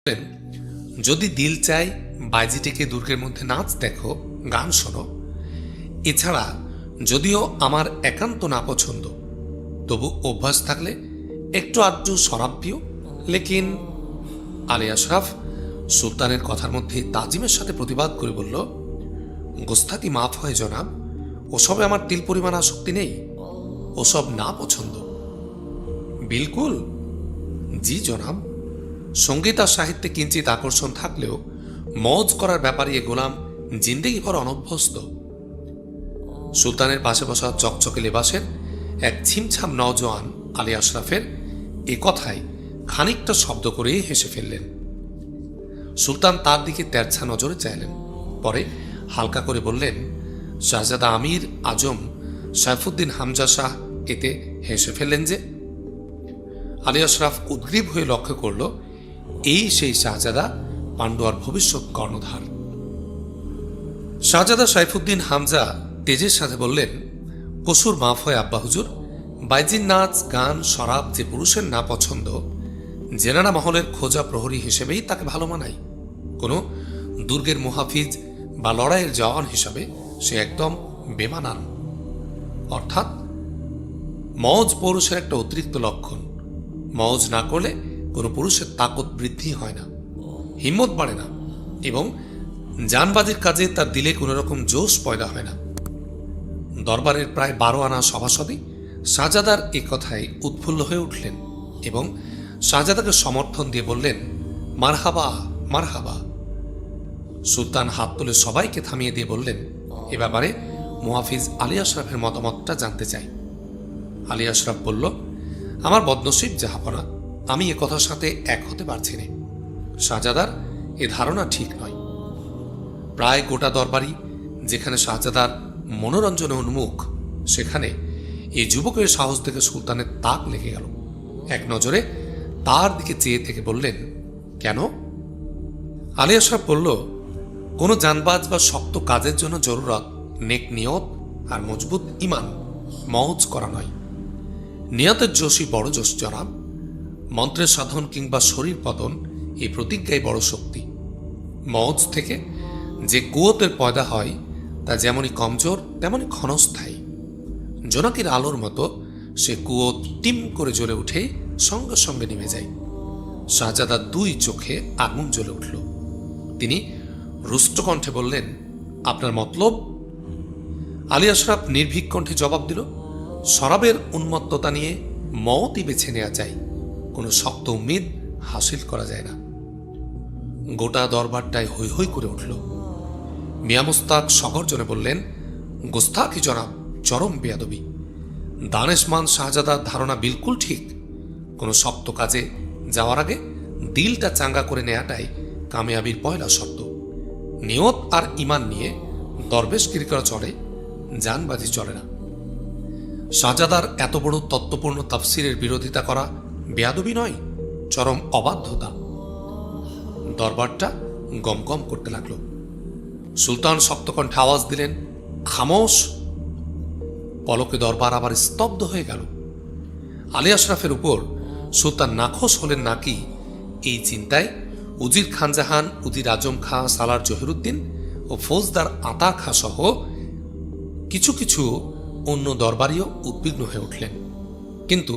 বললেন, যদি দিল চাই বাইজিটিকে দুর্গের মধ্যে নাচ দেখো, গান শোনো। এছাড়া যদিও আমার একান্ত না পছন্দ, তবু অভ্যাস থাকলে একটু আধটু শরাব পিও। লেকিন আলী আশরাফ সুলতানের কথার মধ্যে তাজিমের সাথে প্রতিবাদ করে বলল, গোস্তাকি মাফ হয় জনাব, ওসবে আমার তিল পরিমাণ আসক্তি নেই, ওসব না পছন্দ। বিলকুল জি জনাব। সঙ্গীত আর সাহিত্যে কিঞ্চিত আকর্ষণ থাকলেও মজ করার ব্যাপারে এ গোলাম জিন্দেগি ভর অনভ্যস্ত। সুলতানের পাশে বসা চকচকে লেবাসের এক ছিমছাম নওজোয়ান আলী আশরাফের এ কথায় খানিকটা শব্দ করেই হেসে ফেললেন। সুলতান তার দিকে তেরছা নজরে চাইলেন, পরে হালকা করে বললেন, শাহজাদা আমির আজম সাইফুদ্দিন হামজা শাহ এতে হেসে ফেললেন যে? আলী আশরাফ উদ্গ্রীব হয়ে লক্ষ্য করল, এই সেই শাহজাদা, পান্ডুয়ার ভবিষ্যৎ কর্ণধার। শাহজাদা সাইফুদ্দিন হামজা তেজের সাথে বললেন, কসুর মাফ হয় আব্বা হুজুর, বাইজির নাচ গান শরাব যে পুরুষের না পছন্দ, জেনানা মহলের খোঁজা প্রহরী হিসেবেই তাকে ভালো মানায়। কোনো দুর্গের মুহাফিজ বা লড়াইয়ের জওয়ান হিসাবে সে একদম বেমানান। অর্থাৎ মজ পৌরুষের একটা অতিরিক্ত লক্ষণ। মজ না করলে কোনো পুরুষের তাকত বৃদ্ধি হয় না, হিম্মত বাড়ে না, এবং জানবাজির কাজে তার দিলে কোনো রকম জোশ পয়দা হয় না। দরবারের প্রায় 12 আনা সভাসদই শাহজাদার এ কথায় উৎফুল্ল হয়ে উঠলেন এবং শাহজাদাকে সমর্থন দিয়ে বললেন, মারহাবা মারহাবা। সুলতান হাত তুলে সবাইকে থামিয়ে দিয়ে বললেন, এ ব্যাপারে মুহাফিজ আলী আশরাফের মতামতটা জানতে চাই। আলী আশরাফ বলল, আমার বদনসিব জাহাপনা, আমি এ কথার সাথে এক হতে পারছি না। শাহজাদার এ ধারণা ঠিক নয়। প্রায় গোটা দরবারই যেখানে শাহজাদার মনোরঞ্জনে উন্মুখ, সেখানে এই যুবকের সাহস দেখে সুলতানের তাক লেগে গেল। এক নজরে তার দিকে চেয়ে থেকে বললেন, কেন? আলী আশরাফ বলল, কোনো জানবাজ বা শক্ত কাজের জন্য জরুরত নেক নিয়ত আর মজবুত ইমান, মওজ করা নয়। নিয়তের জোশই বড় জোশ জনাব। মন্ত্রের সাধন কিংবা শরীর পতন, এই প্রতিজ্ঞাই বড় শক্তি। মওজ থেকে যে কুয়তের পয়দা হয় তা যেমনই কমজোর তেমনই ক্ষণস্থায়ী। জোনাকির আলোর মতো সে কুয়ত টিম করে জ্বলে উঠে সঙ্গে সঙ্গে নেমে যায়। শাহজাদার 2 চোখে আগুন জ্বলে উঠল। তিনি রুষ্ট কণ্ঠে বললেন, আপনার মতলব? আলী আশরাফ নির্ভীক কণ্ঠে জবাব দিল, শরাবের উন্মত্ততা নিয়ে মওতই বেছে নেওয়া যায়, কোনো শক্ত উম্মিদ হাসিল করা যায় না। গোটা দরবারটায় হৈ হৈ করে উঠল। মিয়া মুস্তাক সগর্জনে বললেন, গোস্তাকি জনাব, চরম বেয়াদবি। দানেশমান শাহজাদার ধারণা বিলকুল ঠিক। কোনো শক্ত কাজে যাওয়ার আগে দিলটা চাঙ্গা করে নেওয়াটাই কামিয়াবির পয়লা শর্ত। নিয়ত আর ইমান নিয়ে দরবেশগিরি করা চলে, জানবাজি চলে না। শাহজাদার এত বড় তত্ত্বপূর্ণ তাফসিরের বিরোধিতা করা বেয়াদবি নয়, চরম অবাধ্যতা। দরবারটা গমগম করতে লাগলো। সুলতান শক্তকণ্ঠে আওয়াজ দিলেন, খামোশ। পলকে দরবার আবার স্তব্ধ হয়ে গেল। আলী আশরাফের উপর সুলতান নাখোশ হলেন নাকি, এই চিন্তায় উজির খানজাহান, উজির আজম খাঁ, সালার জহিরুদ্দিন ও ফৌজদার আতা খাঁ সহ কিছু কিছু অন্য দরবারীও উদ্বিগ্ন হয়ে উঠলেন। কিন্তু